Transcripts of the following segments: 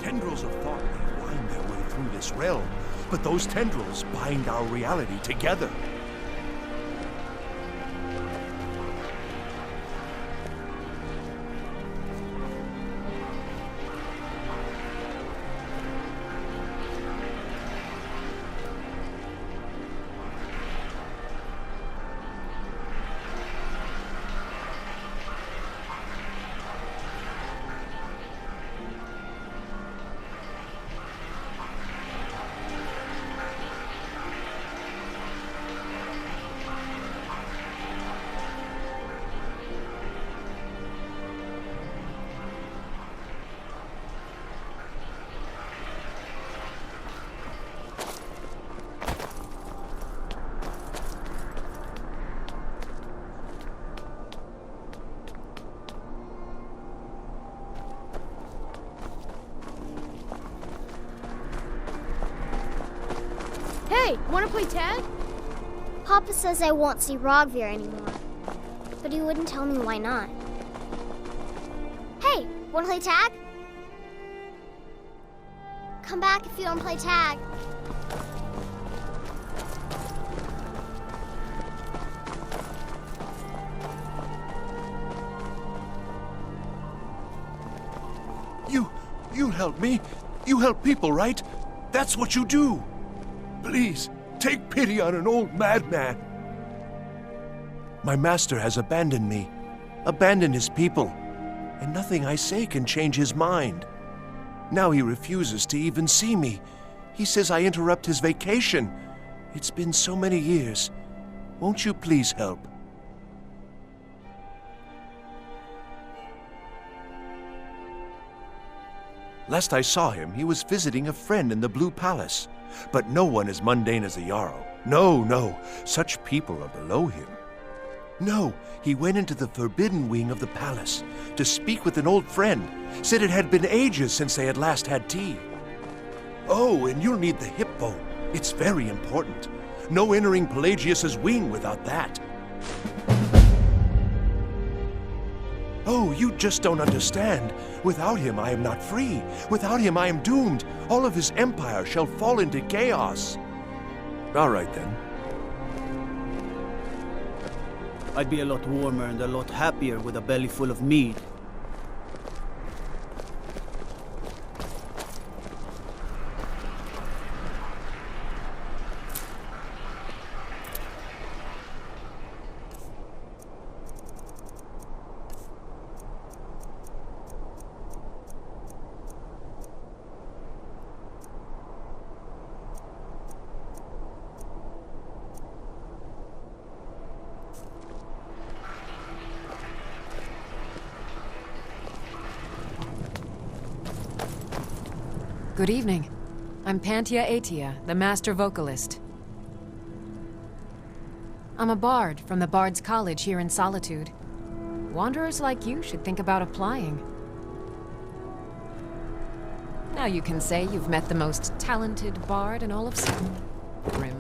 Tendrils of thought may wind their way through this realm, but those tendrils bind our reality together. Hey, wanna play tag? Papa says I won't see Rogvir anymore, but he wouldn't tell me why not. Hey, wanna play tag? Come back if you wanna play tag. You help me. You help people, right? That's what you do. Please, take pity on an old madman. My master has abandoned me, abandoned his people, and nothing I say can change his mind. Now he refuses to even see me. He says I interrupt his vacation. It's been so many years. Won't you please help? Last I saw him, he was visiting a friend in the Blue Palace. But no one as mundane as a Jarl. No, such people are below him. No, he went into the forbidden wing of the palace to speak with an old friend. Said it had been ages since they had last had tea. Oh, and you'll need the hip bone. It's very important. No entering Pelagius's wing without that. Oh, you just don't understand. Without him, I am not free. Without him, I am doomed. All of his empire shall fall into chaos. All right, then. I'd be a lot warmer and a lot happier with a belly full of mead. Good evening. I'm Pantia Atia, the master vocalist. I'm a bard from the Bard's College here in Solitude. Wanderers like you should think about applying. Now you can say you've met the most talented bard in all of Skyrim.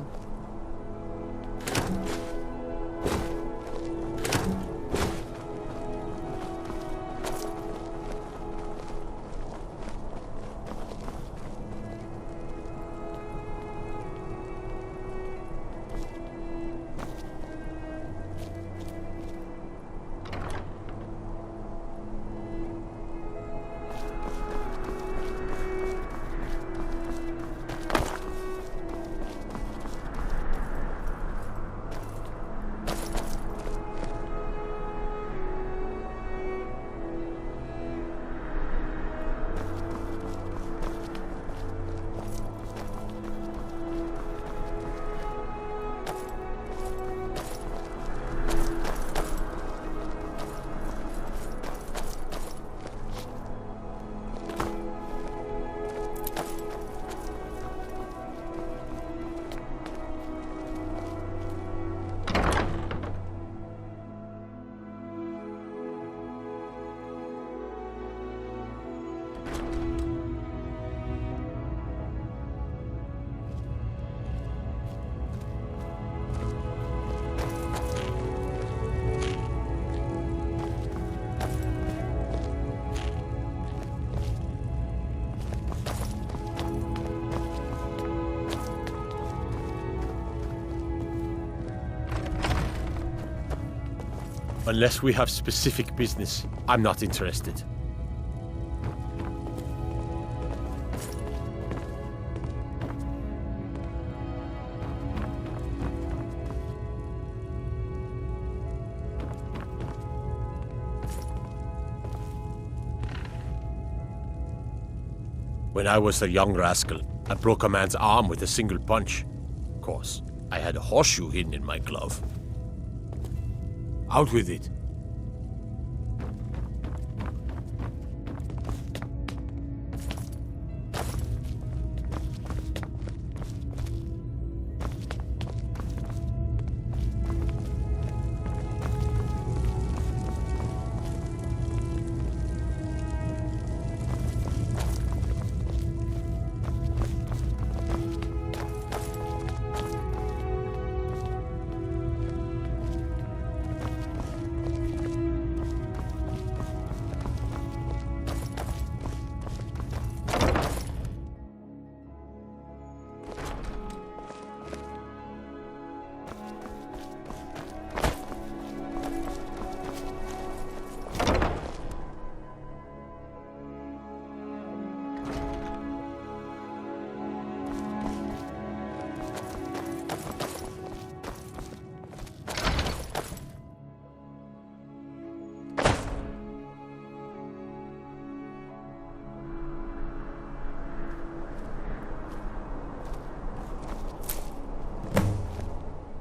Unless we have specific business, I'm not interested. When I was a young rascal, I broke a man's arm with a single punch. Of course, I had a horseshoe hidden in my glove. Out with it.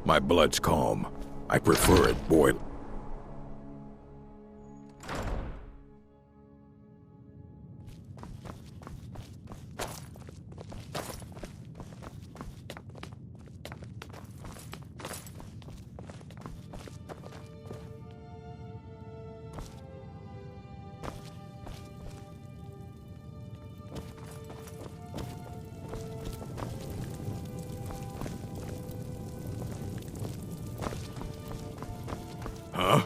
My blood's calm. I prefer it boiled. Huh?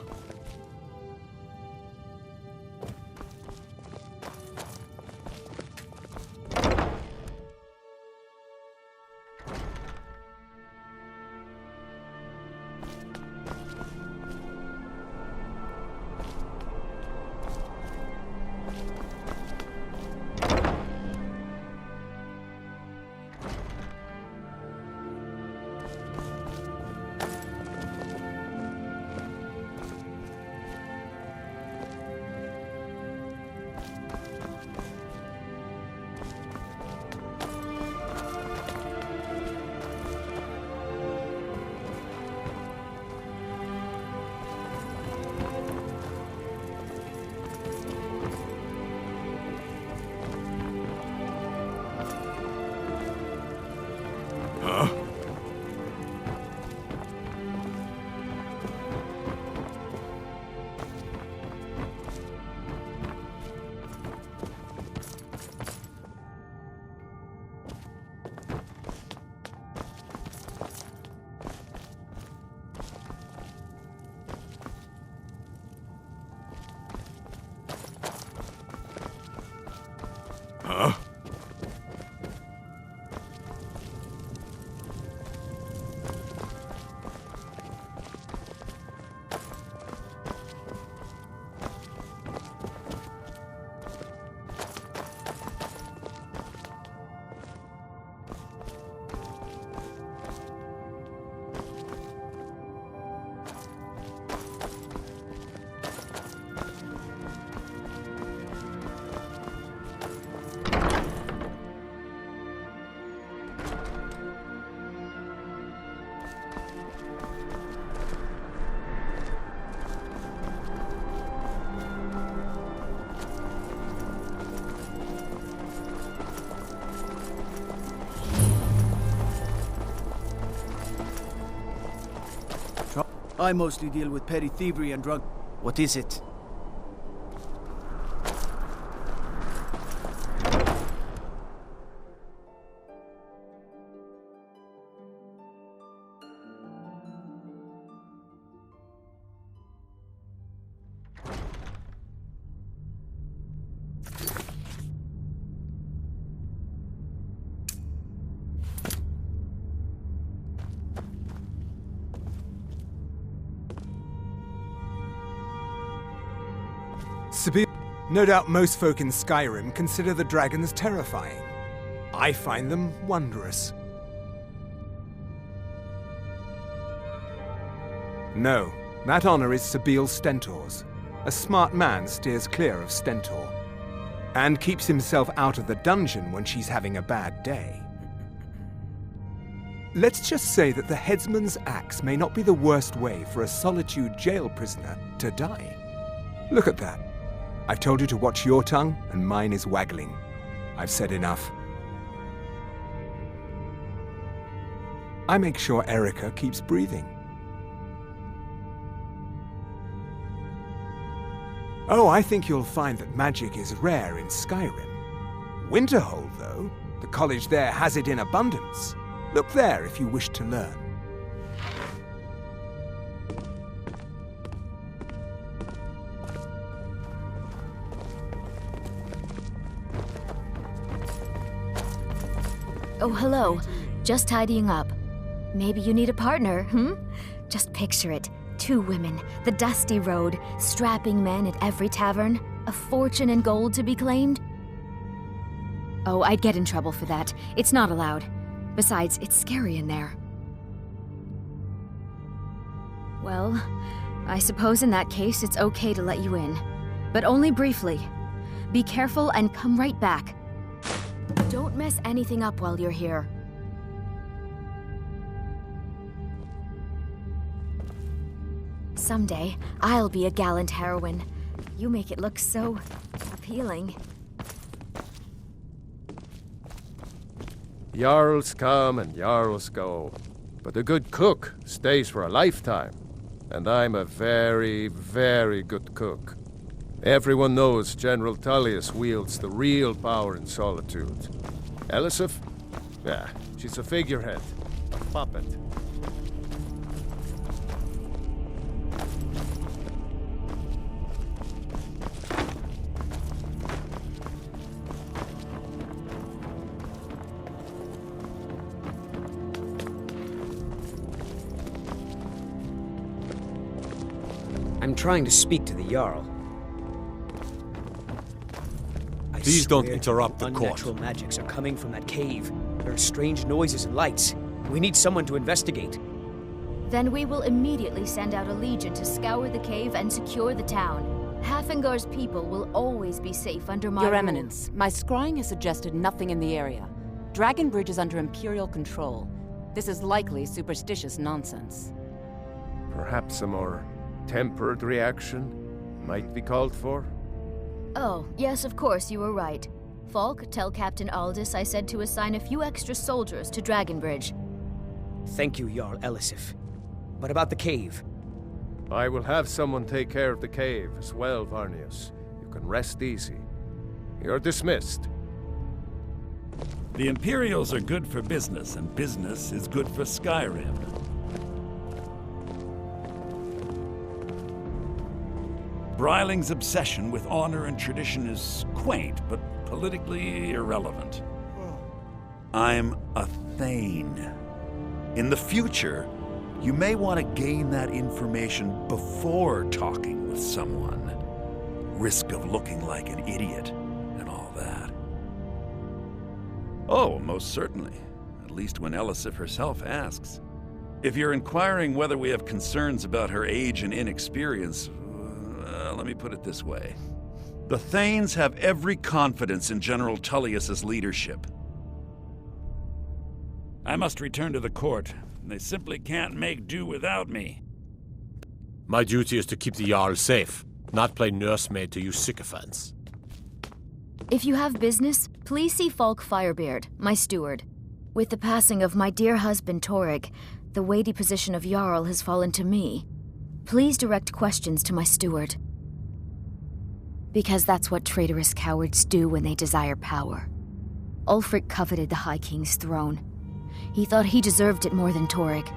Huh? Huh? I mostly deal with petty thievery and drug. What is it? Sabine, no doubt most folk in Skyrim consider the dragons terrifying. I find them wondrous. No, that honor is Sabine Stentor's. A smart man steers clear of Stentor, and keeps himself out of the dungeon when she's having a bad day. Let's just say that the headsman's axe may not be the worst way for a Solitude jail prisoner to die. Look at that. I've told you to watch your tongue, and mine is waggling. I've said enough. I make sure Erica keeps breathing. Oh, I think you'll find that magic is rare in Skyrim. Winterhold, though, the college there has it in abundance. Look there if you wish to learn. Oh, hello. Just tidying up. Maybe you need a partner, Just picture it. 2 women, the dusty road, strapping men at every tavern, a fortune in gold to be claimed. Oh, I'd get in trouble for that. It's not allowed. Besides, it's scary in there. Well, I suppose in that case it's okay to let you in. But only briefly. Be careful and come right back. Don't mess anything up while you're here. Someday, I'll be a gallant heroine. You make it look so appealing. Jarls come and Jarls go, but a good cook stays for a lifetime. And I'm a very, very good cook. Everyone knows General Tullius wields the real power in Solitude. Elisif? Yeah, she's a figurehead, a puppet. I'm trying to speak to the Jarl. Please don't interrupt the court. Unnatural magics are coming from that cave. There are strange noises and lights. We need someone to investigate. Then we will immediately send out a legion to scour the cave and secure the town. Hafengar's people will always be safe under my Your rule. Eminence, my scrying has suggested nothing in the area. Dragonbridge is under Imperial control. This is likely superstitious nonsense. Perhaps a more tempered reaction might be called for? Oh, yes, of course, you were right. Falk, tell Captain Aldous I said to assign a few extra soldiers to Dragonbridge. Thank you, Jarl Elisif. But about the cave? I will have someone take care of the cave as well, Varnius. You can rest easy. You're dismissed. The Imperials are good for business, and business is good for Skyrim. Breiling's obsession with honor and tradition is quaint, but politically irrelevant. I'm a Thane. In the future, you may want to gain that information before talking with someone. Risk of looking like an idiot and all that. Oh, most certainly. At least when Elisif herself asks. If you're inquiring whether we have concerns about her age and inexperience, let me put it this way. The Thanes have every confidence in General Tullius's leadership. I must return to the court. They simply can't make do without me. My duty is to keep the Jarl safe, not play nursemaid to you sycophants. If you have business, please see Falk Firebeard, my steward. With the passing of my dear husband Torrig, the weighty position of Jarl has fallen to me. Please direct questions to my steward. Because that's what traitorous cowards do when they desire power. Ulfric coveted the High King's throne. He thought he deserved it more than Torrig.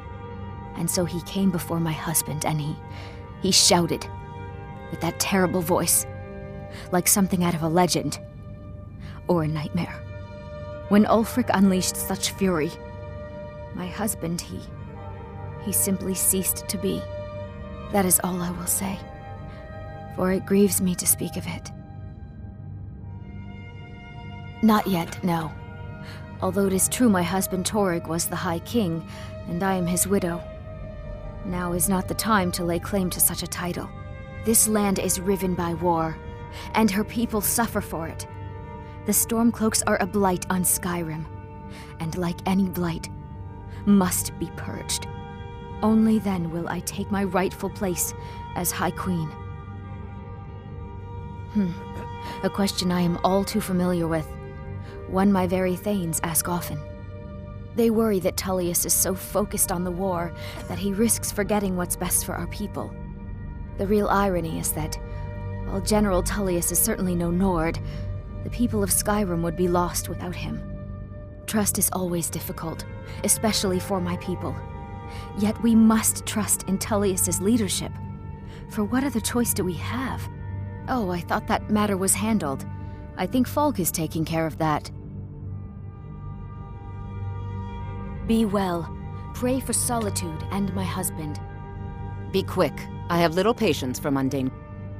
And so he came before my husband and he shouted with that terrible voice, like something out of a legend or a nightmare. When Ulfric unleashed such fury, my husband, he simply ceased to be. That is all I will say. for it grieves me to speak of it. Not yet, no. Although it is true my husband Torg was the High King, and I am his widow. Now is not the time to lay claim to such a title. This land is riven by war, and her people suffer for it. The Stormcloaks are a blight on Skyrim, and like any blight, must be purged. Only then will I take my rightful place as High Queen. A question I am all too familiar with. One my very Thanes ask often. They worry that Tullius is so focused on the war that he risks forgetting what's best for our people. The real irony is that, while General Tullius is certainly no Nord, the people of Skyrim would be lost without him. Trust is always difficult, especially for my people. Yet we must trust in Tullius's leadership. For what other choice do we have? Oh, I thought that matter was handled. I think Falk is taking care of that. Be well. Pray for Solitude and my husband. Be quick. I have little patience for mundane.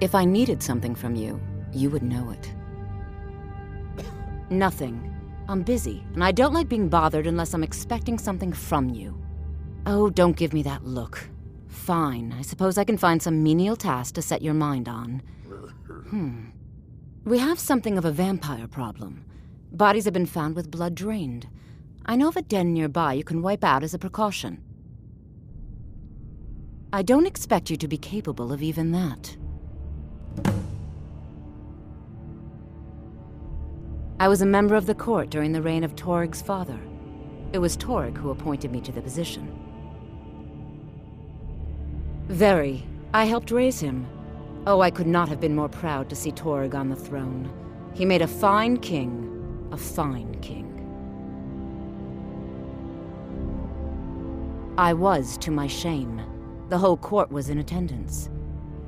If I needed something from you, you would know it. Nothing. I'm busy, and I don't like being bothered unless I'm expecting something from you. Oh, don't give me that look. Fine, I suppose I can find some menial task to set your mind on. We have something of a vampire problem. Bodies have been found with blood drained. I know of a den nearby you can wipe out as a precaution. I don't expect you to be capable of even that. I was a member of the court during the reign of Torg's father. It was Torg who appointed me to the position. Very. I helped raise him. Oh, I could not have been more proud to see Torg on the throne. He made a fine king. A fine king. I was, to my shame. The whole court was in attendance.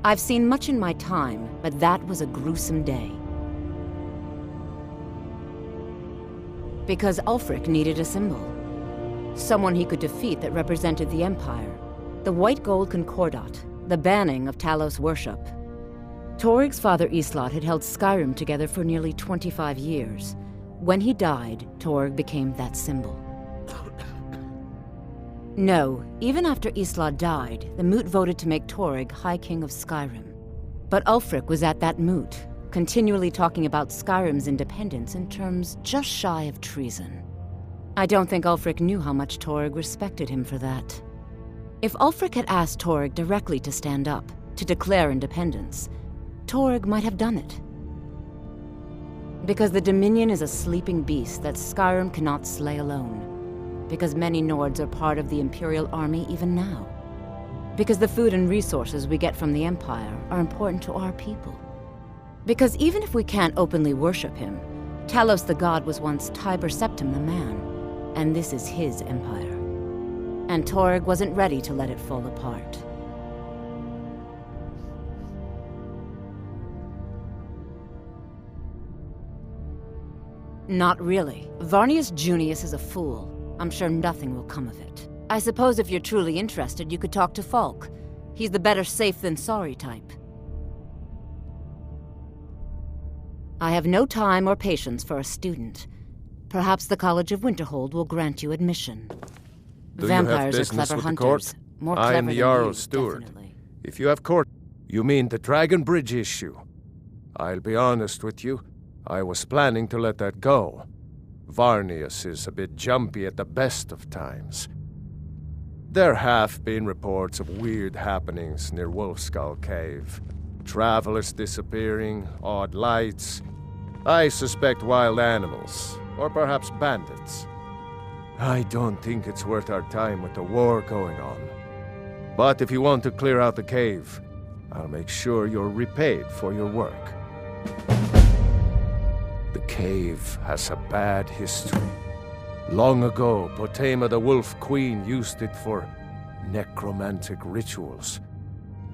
I've seen much in my time, but that was a gruesome day. Because Ulfric needed a symbol. Someone he could defeat that represented the Empire. The white gold concordat, the banning of Talos worship. Torg's father Islot had held Skyrim together for nearly 25 years. When he died, Torg became that symbol. No, even after Islot died, the Moot voted to make Torg High King of Skyrim. But Ulfric was at that Moot, continually talking about Skyrim's independence in terms just shy of treason. I don't think Ulfric knew how much Torg respected him for that. If Ulfric had asked Torg directly to stand up, to declare independence, Torg might have done it. Because the Dominion is a sleeping beast that Skyrim cannot slay alone. Because many Nords are part of the Imperial Army even now. Because the food and resources we get from the Empire are important to our people. Because even if we can't openly worship him, Talos the God was once Tiber Septim the man, and this is his empire. And Torg wasn't ready to let it fall apart. Not really. Varnius Junius is a fool. I'm sure nothing will come of it. I suppose if you're truly interested, you could talk to Falk. He's the better safe than sorry type. I have no time or patience for a student. Perhaps the College of Winterhold will grant you admission. Vampires are clever hunters. More clever I am the than Jarl's you, steward. definitely. If you have court, you mean the Dragon Bridge issue. I'll be honest with you. I was planning to let that go. Varnius is a bit jumpy at the best of times. There have been reports of weird happenings near Wolfskull Cave. Travelers disappearing, odd lights. I suspect wild animals, or perhaps bandits. I don't think it's worth our time with the war going on. But if you want to clear out the cave, I'll make sure you're repaid for your work. The cave has a bad history. Long ago, Potema the Wolf Queen used it for necromantic rituals.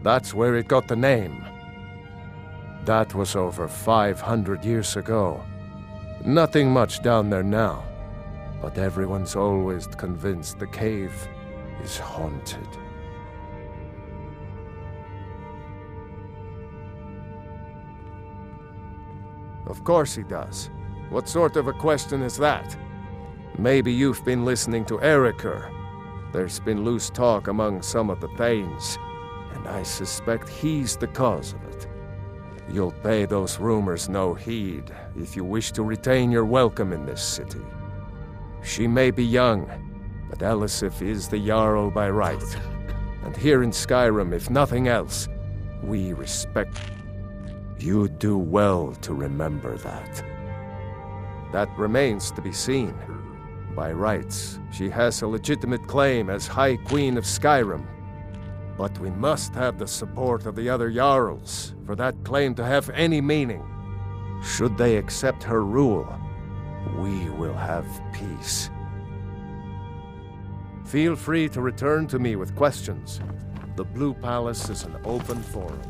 That's where it got the name. That was over 500 years ago. Nothing much down there now, but everyone's always convinced the cave is haunted. Of course he does. What sort of a question is that? Maybe you've been listening to Eriker. There's been loose talk among some of the Thanes, and I suspect he's the cause of it. You'll pay those rumors no heed if you wish to retain your welcome in this city. She may be young, but Elisif is the Jarl by right. And here in Skyrim, if nothing else, we respect. You do well to remember that. That remains to be seen. By rights, she has a legitimate claim as High Queen of Skyrim. But we must have the support of the other Jarls for that claim to have any meaning. Should they accept her rule, we will have peace. Feel free to return to me with questions. The Blue Palace is an open forum.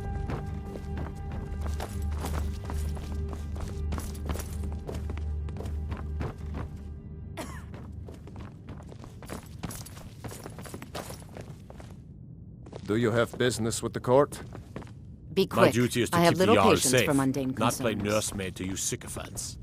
Do you have business with the court? Be quick. My duty is to I keep have little the Jarl patience safe, for mundane not concerns. play nursemaid to you sycophants.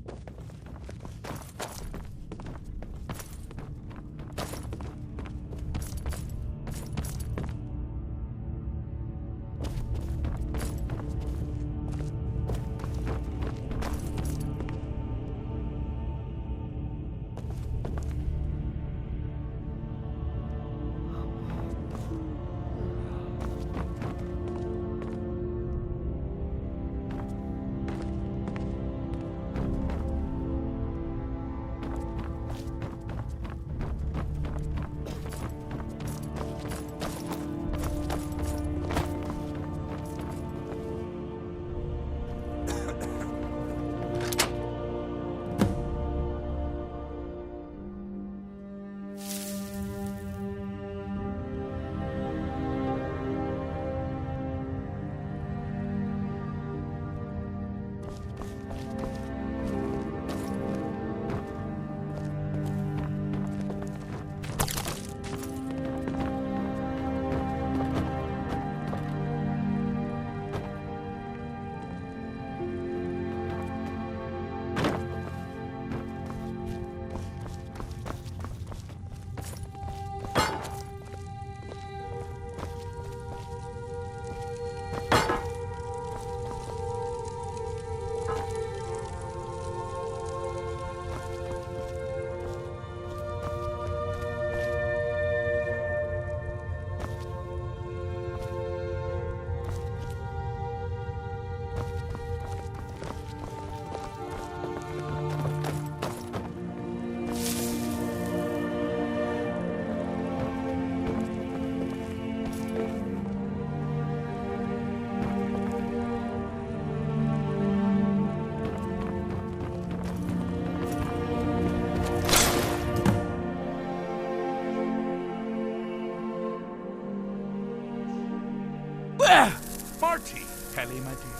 Marty! Kelly, my dear.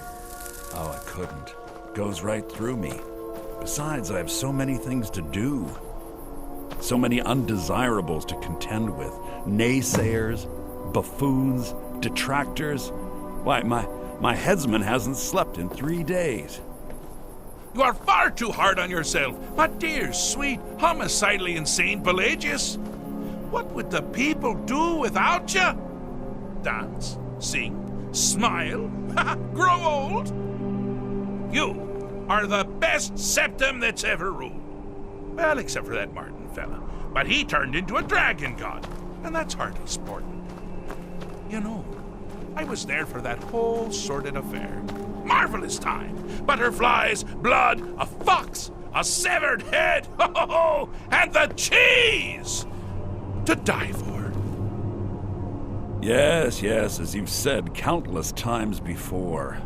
Oh, I couldn't. Goes right through me. Besides, I have so many things to do. So many undesirables to contend with. Naysayers, buffoons, detractors. Why, my headsman hasn't slept in 3 days. You are far too hard on yourself, my dear, sweet, homicidally insane Pelagius. What would the people do without you? Dance, sing, smile, grow old? You are the best septum that's ever ruled. Well, except for that Martin fella. But he turned into a dragon god, and that's hardly sporting. You know, I was there for that whole sordid affair. Marvelous time. Butterflies, blood, a fox, a severed head, and the cheese to die for. Yes, as you've said countless times before.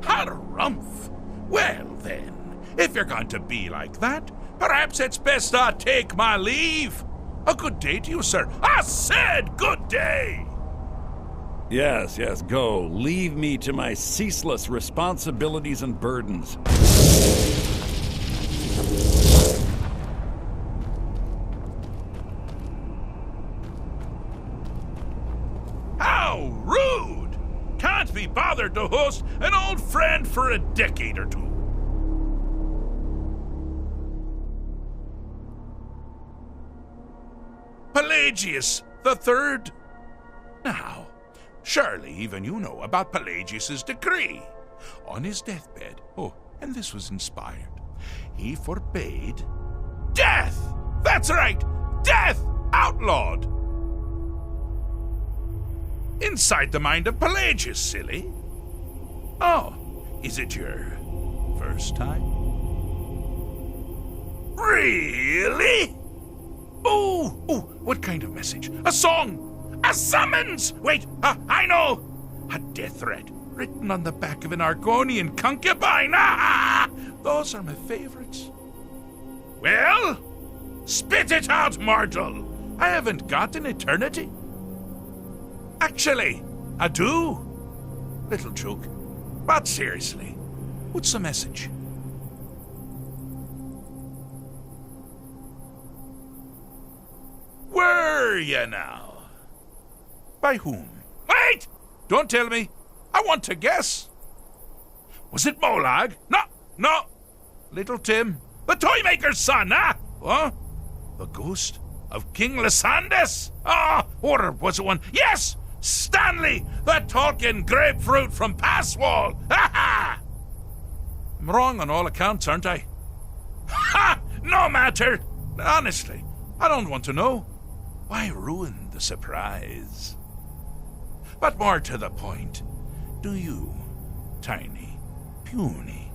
Harumph! Well then, if you're going to be like that, perhaps it's best I take my leave. A good day to you, sir. I said good day! Yes, go. Leave me to my ceaseless responsibilities and burdens. How rude! Can't be bothered to host an old friend for a decade or two. Pelagius the Third. Now, surely even you know about Pelagius's decree. On his deathbed, and this was inspired, he forbade death! That's right! Death! Outlawed! Inside the mind of Pelagius, silly. Oh, is it your first time? Really? Oh, what kind of message? A song? A summons? Wait, I know! A death threat written on the back of an Argonian concubine. Those are my favorites. Well, spit it out, mortal. I haven't got an eternity. Actually, I do. Little joke. But seriously, what's the message? Were you now? By whom? Wait! Don't tell me. I want to guess. Was it Molag? No. Little Tim, the Toymaker's son, Huh? The ghost of King Lysandas? Or was it one? Yes! Stanley, the talking grapefruit from Passwall! Ha! I'm wrong on all accounts, aren't I? Ha! No matter! Honestly, I don't want to know. Why ruin the surprise? But more to the point, do you, tiny, puny,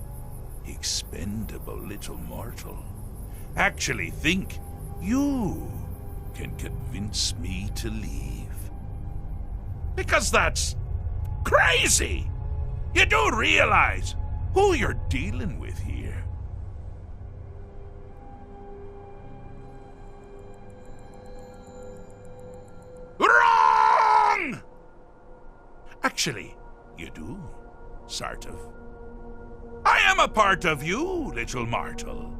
expendable little mortal, actually think you can convince me to leave? Because that's crazy! You do realize who you're dealing with here. Wrong! Actually, you do, sort of. I am a part of you, little mortal.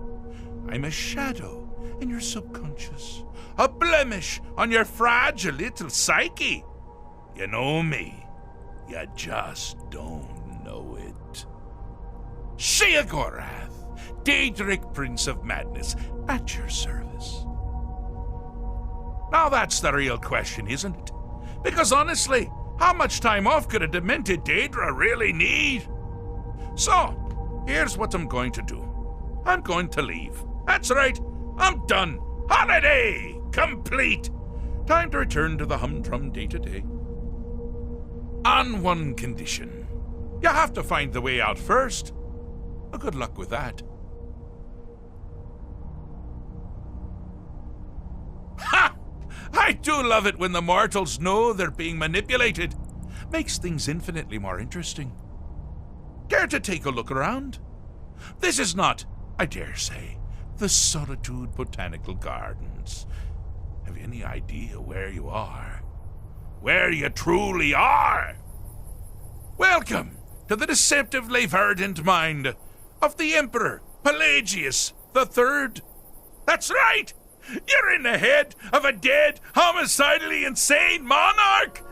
I'm a shadow in your subconscious, a blemish on your fragile little psyche. You know me, you just don't know it. Sheogorath, Daedric Prince of Madness, at your service. Now that's the real question, isn't it? Because honestly, how much time off could a demented Daedra really need? So, here's what I'm going to do. I'm going to leave. That's right, I'm done. Holiday complete. Time to return to the humdrum day-to-day. On one condition. You have to find the way out first. Well, good luck with that. Ha! I do love it when the mortals know they're being manipulated. Makes things infinitely more interesting. Care to take a look around? This is not, I dare say, the Solitude Botanical Gardens. Have you any idea where you are? Where you truly are? Welcome to the deceptively verdant mind of the Emperor Pelagius the Third. That's right! You're in the head of a dead, homicidally insane monarch!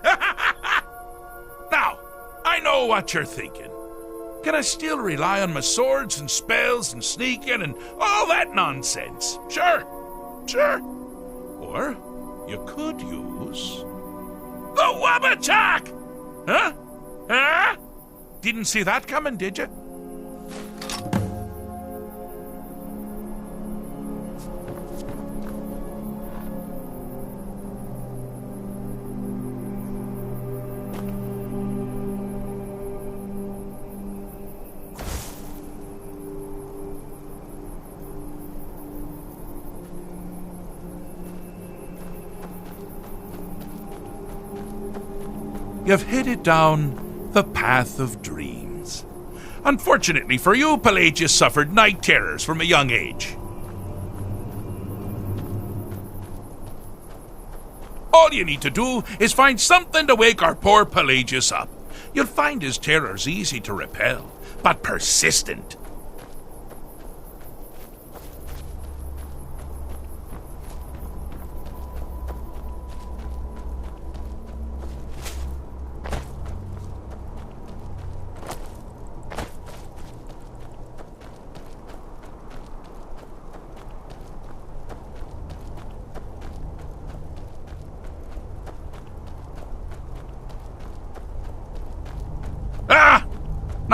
Now, I know what you're thinking. Can I still rely on my swords and spells and sneaking and all that nonsense? Sure. Or you could use the Wabachak! Huh? Didn't see that coming, did you? You've headed down the path of dreams. Unfortunately for you, Pelagius suffered night terrors from a young age. All you need to do is find something to wake our poor Pelagius up. You'll find his terrors easy to repel, but persistent.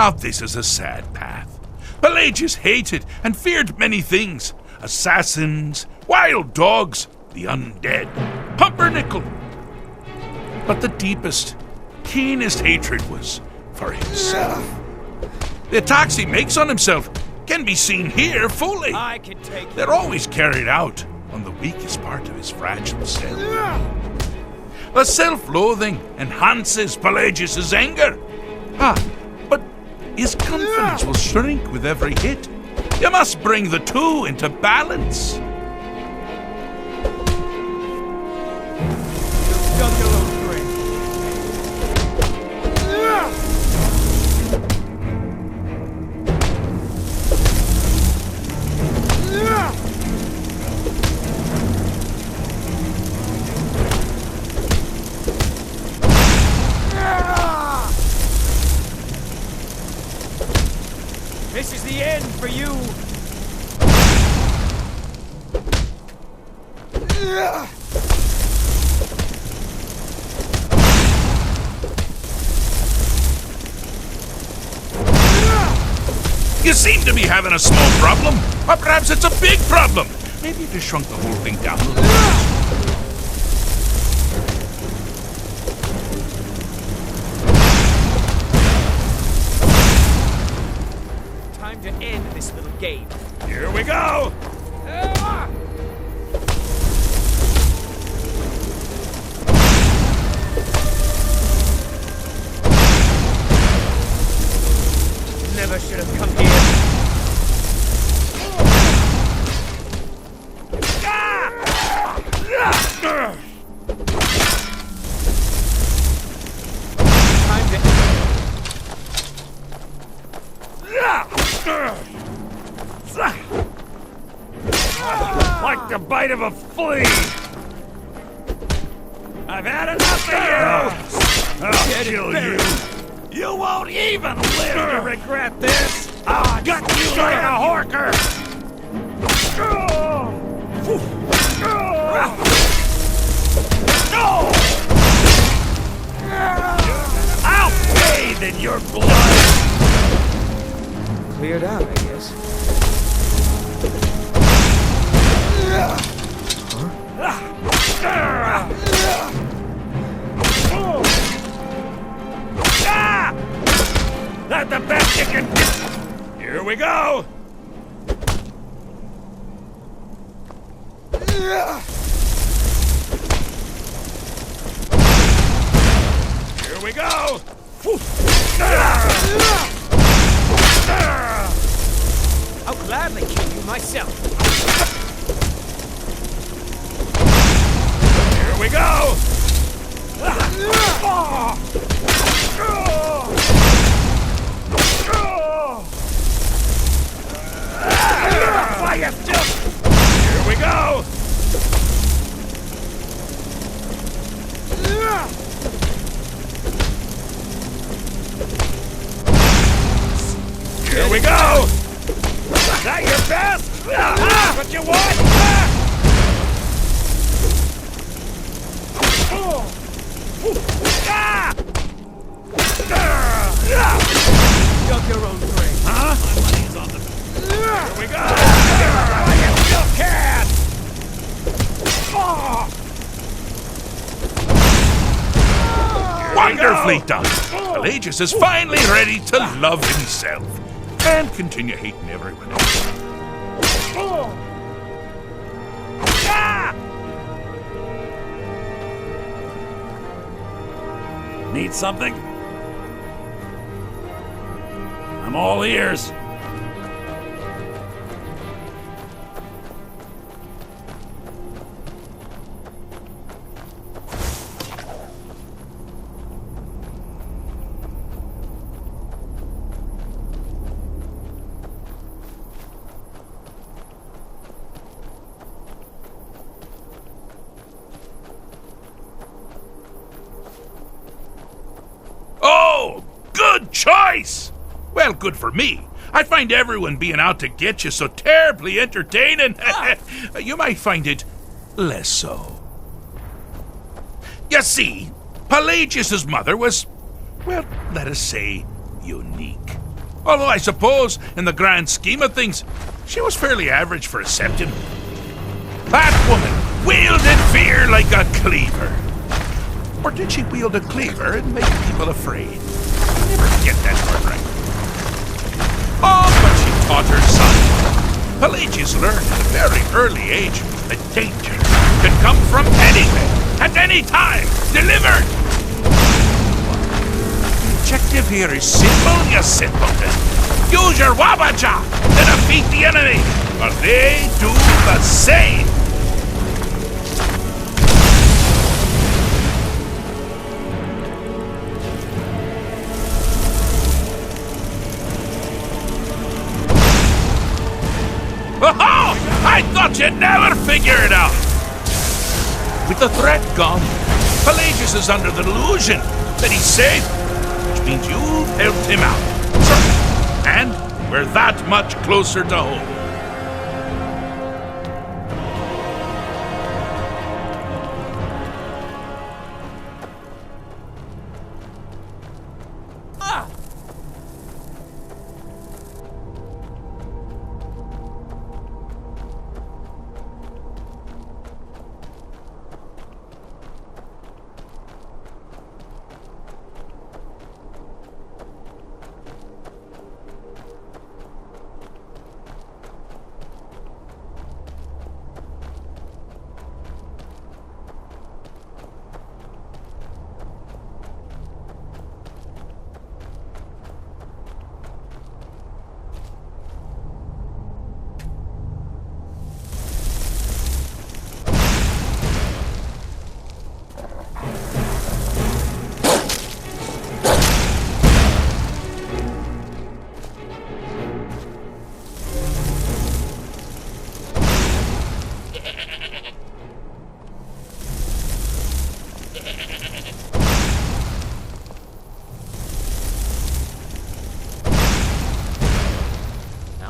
Now this is a sad path. Pelagius hated and feared many things. Assassins, wild dogs, the undead, pumpernickel. But the deepest, keenest hatred was for himself. The attacks he makes on himself can be seen here fully. I can take They're always carried out on the weakest part of his fragile self. The self-loathing enhances Pelagius' anger. But his confidence will shrink with every hit. You must bring the two into balance. Dug your own grave. This is the end for you. You seem to be having a small problem, or perhaps it's a big problem. Maybe if you shrunk the whole thing down a little bit. Time to end this little game. Here we go! Never should have come here. Time to Like the bite of a flea! I've had enough of you! I'll kill you! You won't even live to regret this! I'll gut you like a horker! I'll bathe in your blood! cleared out, I guess. That's the best you can do! Here we go! Here we go! I'll gladly kill you myself. Here we go! Why you still? Here we go! Here we go! Is that your best? That's what you want? Dug your own grave. Huh? My money's on the... Here we go! You still can! Wonderfully done! Pelagius is finally ready to love himself and continue hating everyone else. Need something? I'm all ears. Oh, good choice! Well, good for me. I find everyone being out to get you so terribly entertaining. You might find it less so. You see, Pelagius' mother was, well, let us say, unique. Although I suppose, in the grand scheme of things, she was fairly average for a septon. That woman wielded fear like a cleaver. Or did she wield a cleaver and make people afraid? I never get that part right. Oh, but she taught her son. Pelagius learned at a very early age that danger can come from anywhere, at any time, delivered. The objective here is simple, you simpleton. Use your wabaja to defeat the enemy, or they do the same. Oh, I thought you'd never figure it out! With the threat gone, Pelagius is under the delusion that he's safe, which means you helped him out. And we're that much closer to home.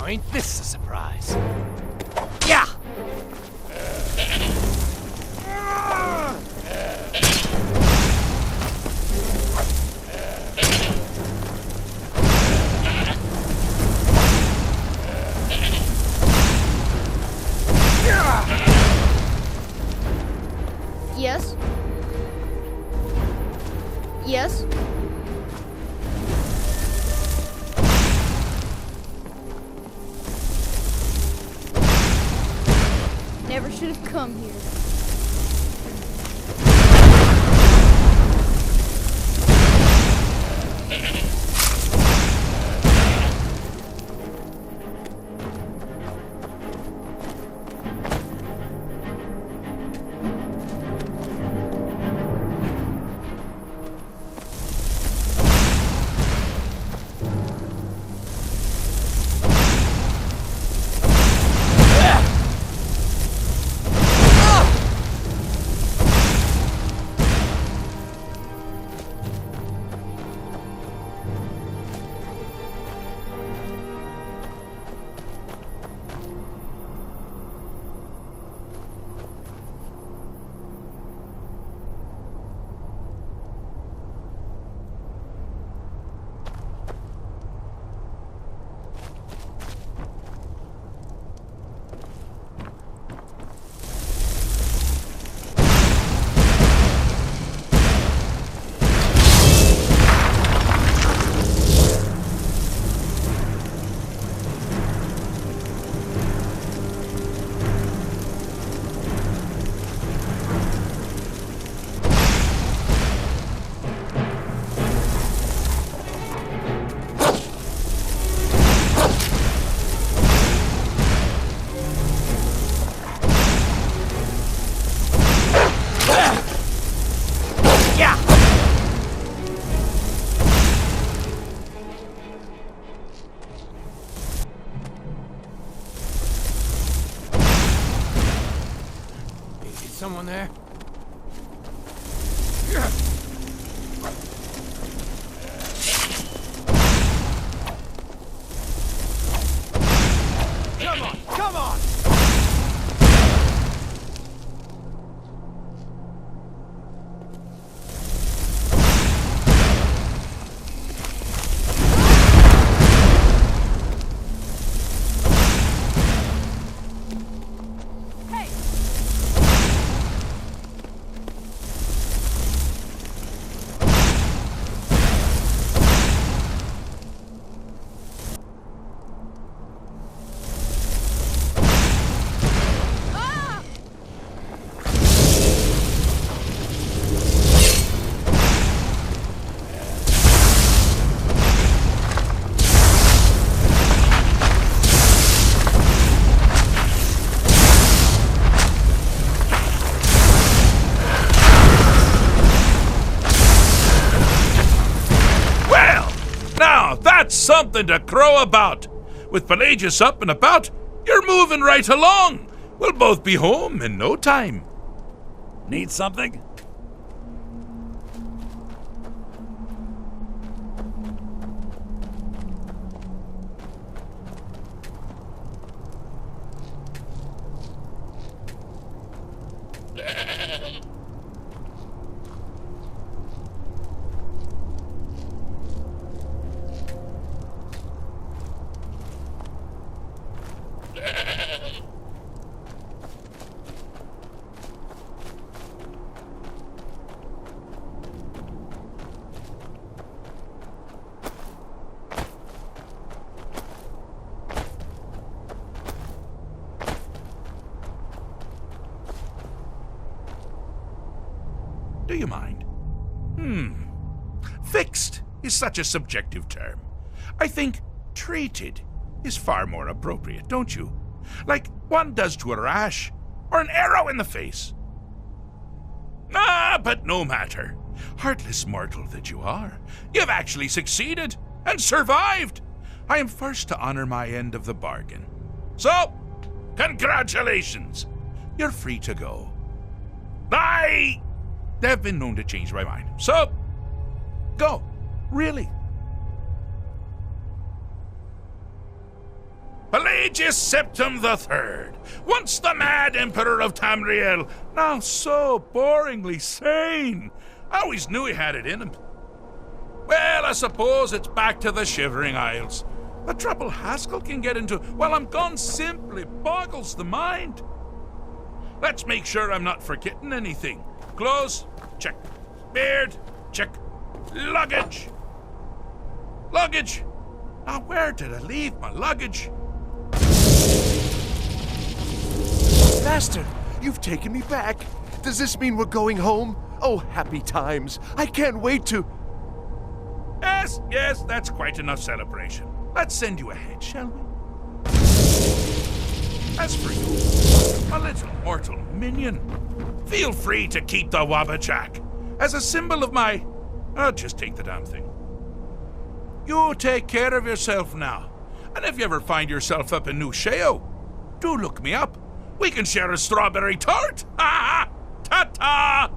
Ain't this a surprise? Yeah! Yes? Yes? Never should have come here. Someone there? Come on, come on! nothing to crow about. With Pelagius up and about, you're moving right along. We'll both be home in no time. Need something? Do you mind? Fixed is such a subjective term. I think treated is far more appropriate, don't you? Like one does to a rash or an arrow in the face. But no matter. Heartless mortal that you are, you've actually succeeded and survived. I am first to honor my end of the bargain. So, congratulations. You're free to go. They've been known to change my mind. So, go. Really. Pelagius Septim III, once the mad Emperor of Tamriel, now so boringly sane. I always knew he had it in him. Well, I suppose it's back to the Shivering Isles. The trouble Haskell can get into while I'm gone simply boggles the mind. Let's make sure I'm not forgetting anything. Clothes, check. Beard, check. Luggage. Luggage. Now, where did I leave my luggage? Master, you've taken me back. Does this mean we're going home? Oh, happy times. I can't wait to... Yes, that's quite enough celebration. Let's send you ahead, shall we? As for you, a little mortal minion, feel free to keep the Wabbajack as a symbol of my... just take the damn thing. You take care of yourself now. And if you ever find yourself up in New Sheo, do look me up. We can share a strawberry tart. Ha ha! Ta-ta!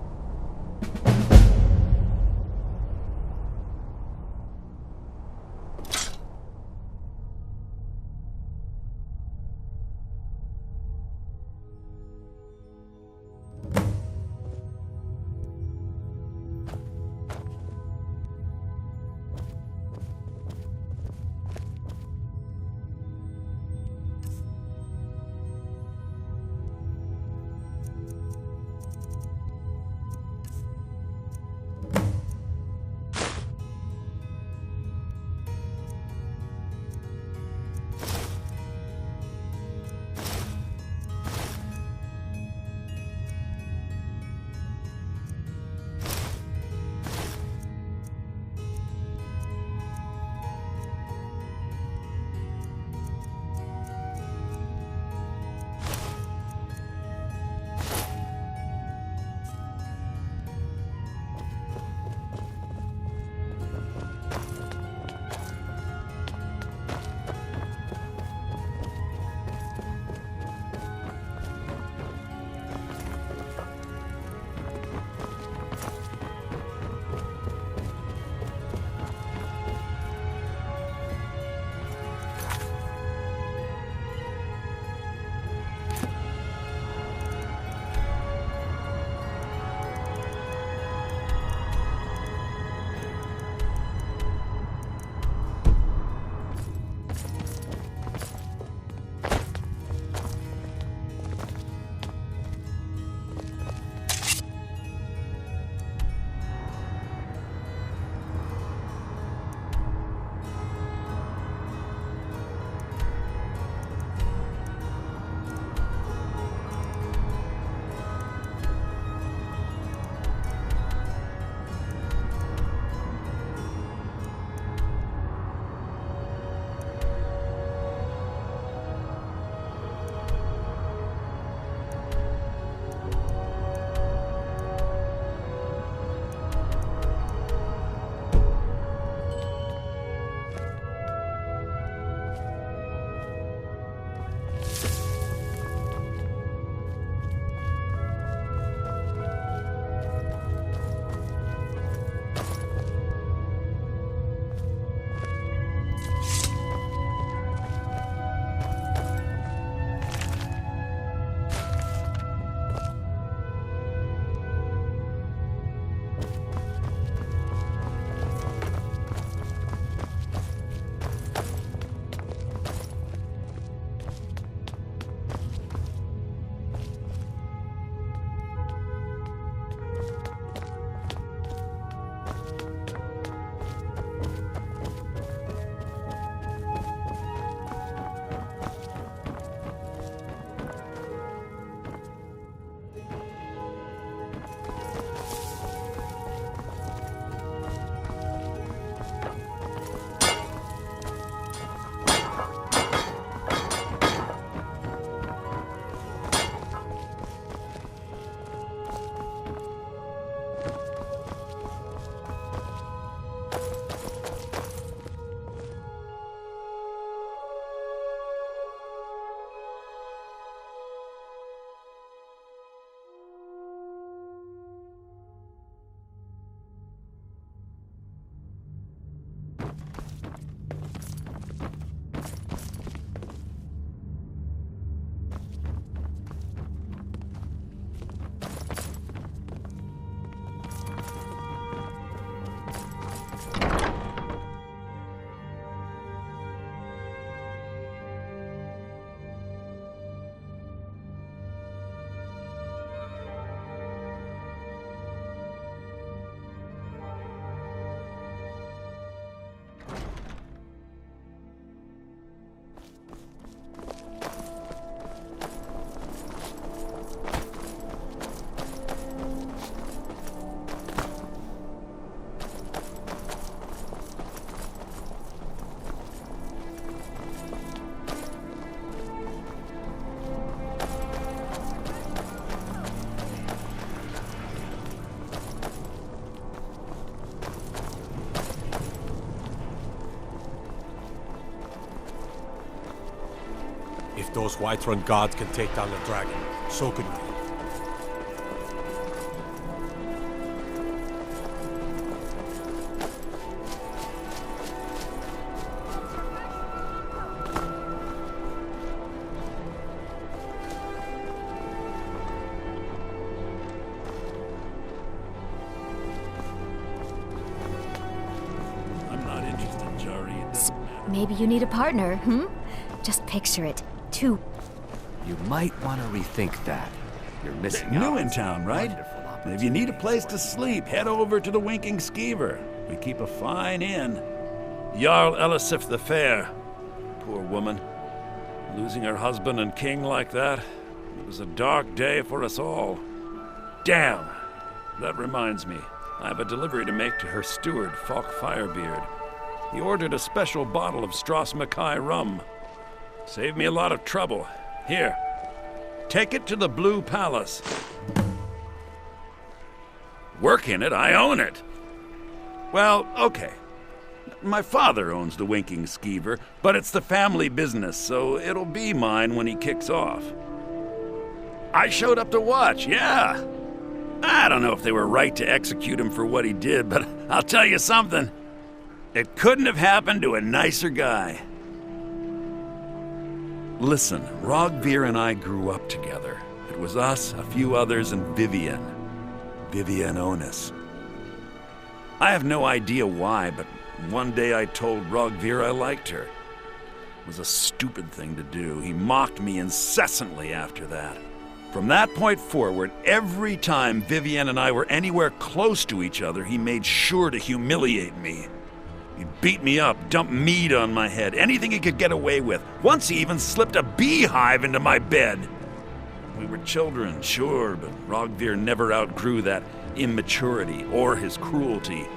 If those Whiterun gods can take down the dragon, so can we. Maybe you need a partner, Just picture it. 2. You might want to rethink that. You're missing out. New in town, right? If you need a place to sleep, head over to the Winking Skeever. We keep a fine inn. Jarl Elisif the Fair. Poor woman. Losing her husband and king like that. It was a dark day for us all. Damn! That reminds me. I have a delivery to make to her steward, Falk Firebeard. He ordered a special bottle of Strass Mackay rum. Saved me a lot of trouble. Here, take it to the Blue Palace. Work in it, I own it. Well, okay. My father owns the Winking Skeever, but it's the family business, so it'll be mine when he kicks off. I showed up to watch, yeah. I don't know if they were right to execute him for what he did, but I'll tell you something. It couldn't have happened to a nicer guy. Listen, Rogvir and I grew up together. It was us, a few others, and Vivian Onus. I have no idea why, but one day I told Rogvir I liked her. It was a stupid thing to do. He mocked me incessantly after that. From that point forward, every time Vivian and I were anywhere close to each other, he made sure to humiliate me. He'd beat me up, dump meat on my head, anything he could get away with. Once he even slipped a beehive into my bed. We were children, sure, but Rogvir never outgrew that immaturity or his cruelty.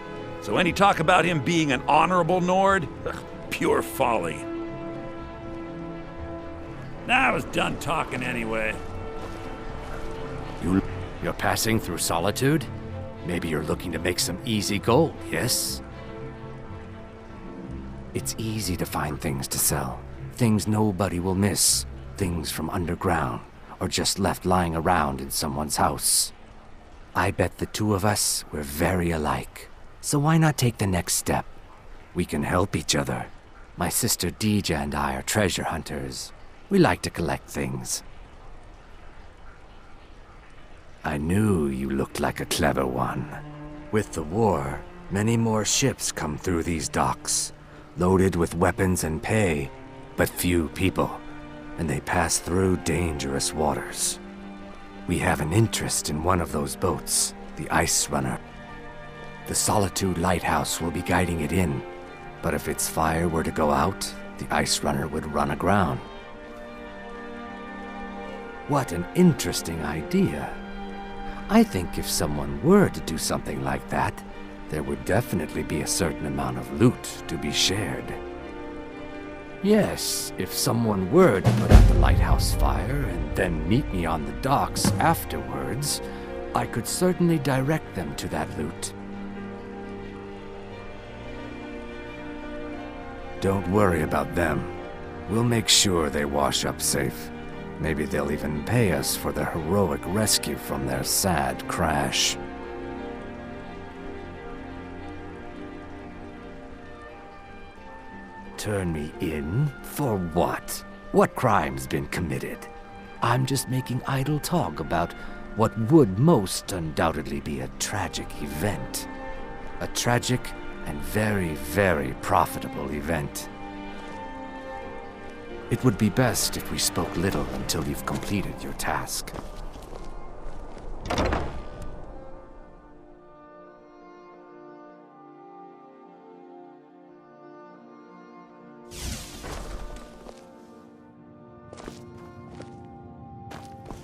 So any talk about him being an honorable Nord? Pure folly. I was done talking anyway. You're passing through Solitude? Maybe you're looking to make some easy gold, yes? It's easy to find things to sell. Things nobody will miss. Things from underground, or just left lying around in someone's house. I bet the two of us, we're very alike. So why not take the next step? We can help each other. My sister Deeja and I are treasure hunters. We like to collect things. I knew you looked like a clever one. With the war, many more ships come through these docks. Loaded with weapons and pay, but few people, and they pass through dangerous waters. We have an interest in one of those boats, the Ice Runner. The Solitude Lighthouse will be guiding it in, but if its fire were to go out, the Ice Runner would run aground. What an interesting idea. I think if someone were to do something like that, there would definitely be a certain amount of loot to be shared. Yes, if someone were to put out the lighthouse fire and then meet me on the docks afterwards, I could certainly direct them to that loot. Don't worry about them. We'll make sure they wash up safe. Maybe they'll even pay us for their heroic rescue from their sad crash. Turn me in? For what? What crime's been committed? I'm just making idle talk about what would most undoubtedly be a tragic event. A tragic and very, very profitable event. It would be best if we spoke little until you've completed your task.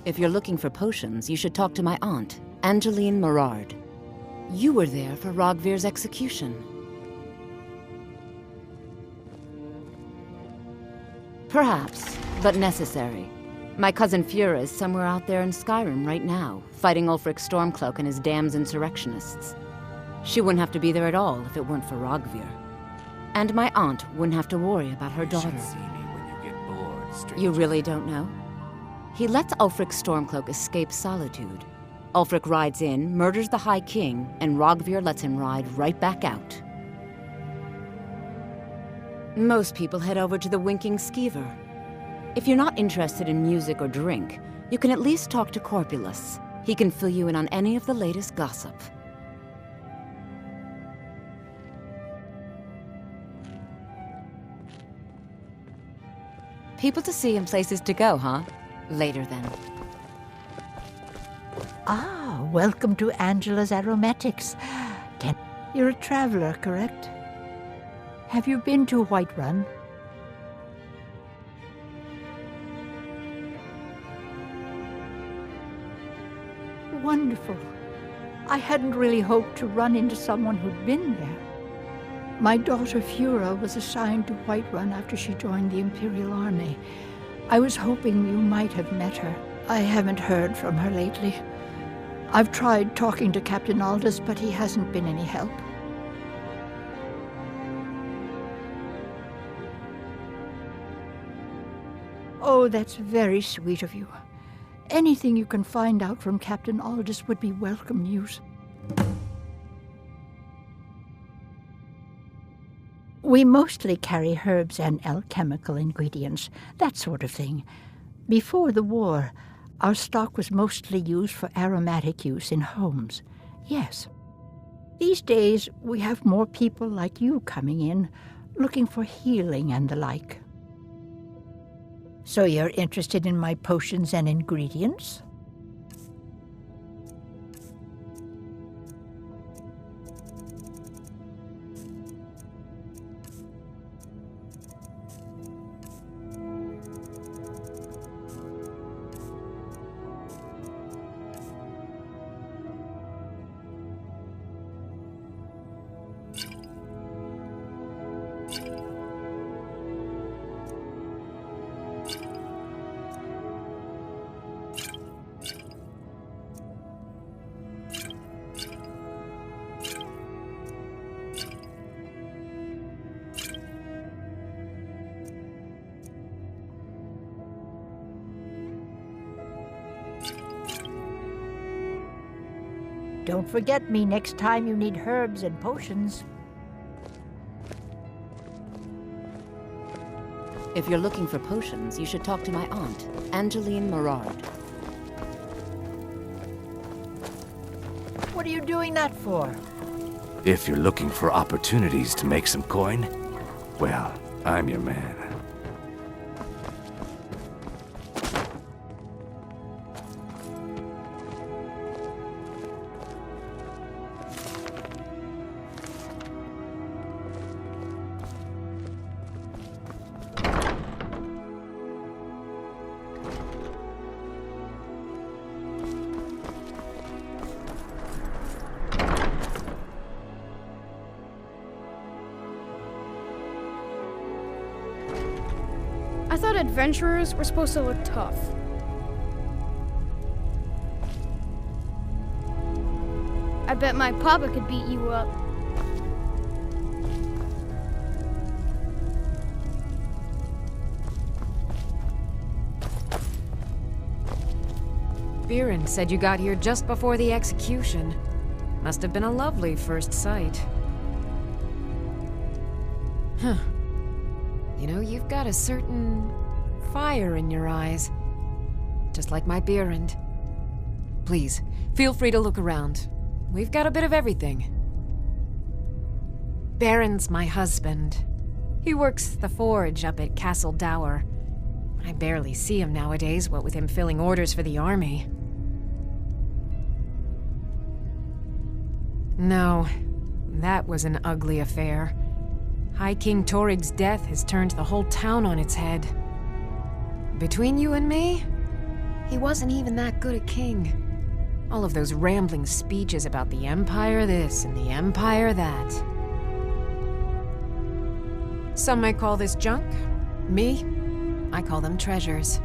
If you're looking for potions, you should talk to my aunt, Angeline Morard. You were there for Rogvir's execution. Perhaps, but necessary. My cousin Fura is somewhere out there in Skyrim right now, fighting Ulfric Stormcloak and his damned insurrectionists. She wouldn't have to be there at all if it weren't for Rogvir. And my aunt wouldn't have to worry about her daughter. You should see me when you get bored, You really don't know? He lets Ulfric Stormcloak escape Solitude. Ulfric rides in, murders the High King, and Rogvir lets him ride right back out. Most people head over to the Winking Skeever. If you're not interested in music or drink, you can at least talk to Corpulus. He can fill you in on any of the latest gossip. People to see and places to go, huh? Later, then. Ah, welcome to Angela's Aromatics. You're a traveler, correct? Have you been to Whiterun? Wonderful. I hadn't really hoped to run into someone who'd been there. My daughter Fura was assigned to Whiterun after she joined the Imperial Army. I was hoping you might have met her. I haven't heard from her lately. I've tried talking to Captain Aldous, but he hasn't been any help. Oh, that's very sweet of you. Anything you can find out from Captain Aldous would be welcome news. We mostly carry herbs and alchemical ingredients, that sort of thing. Before the war, our stock was mostly used for aromatic use in homes. Yes. These days, we have more people like you coming in, looking for healing and the like. So you're interested in my potions and ingredients? Don't forget me next time you need herbs and potions. If you're looking for potions, you should talk to my aunt, Angeline Morard. What are you doing that for? If you're looking for opportunities to make some coin, well, I'm your man. I thought adventurers were supposed to look tough. I bet my papa could beat you up. Viren said you got here just before the execution. Must have been a lovely first sight. Huh. You know, you've got a certain fire in your eyes. Just like my Beerend. Please, feel free to look around. We've got a bit of everything. Baron's my husband. He works the forge up at Castle Dower. I barely see him nowadays, what with him filling orders for the army. No, that was an ugly affair. High King Torig's death has turned the whole town on its head. Between you and me, he wasn't even that good a king. All of those rambling speeches about the Empire this and the Empire that. Some might call this junk. Me, I call them treasures.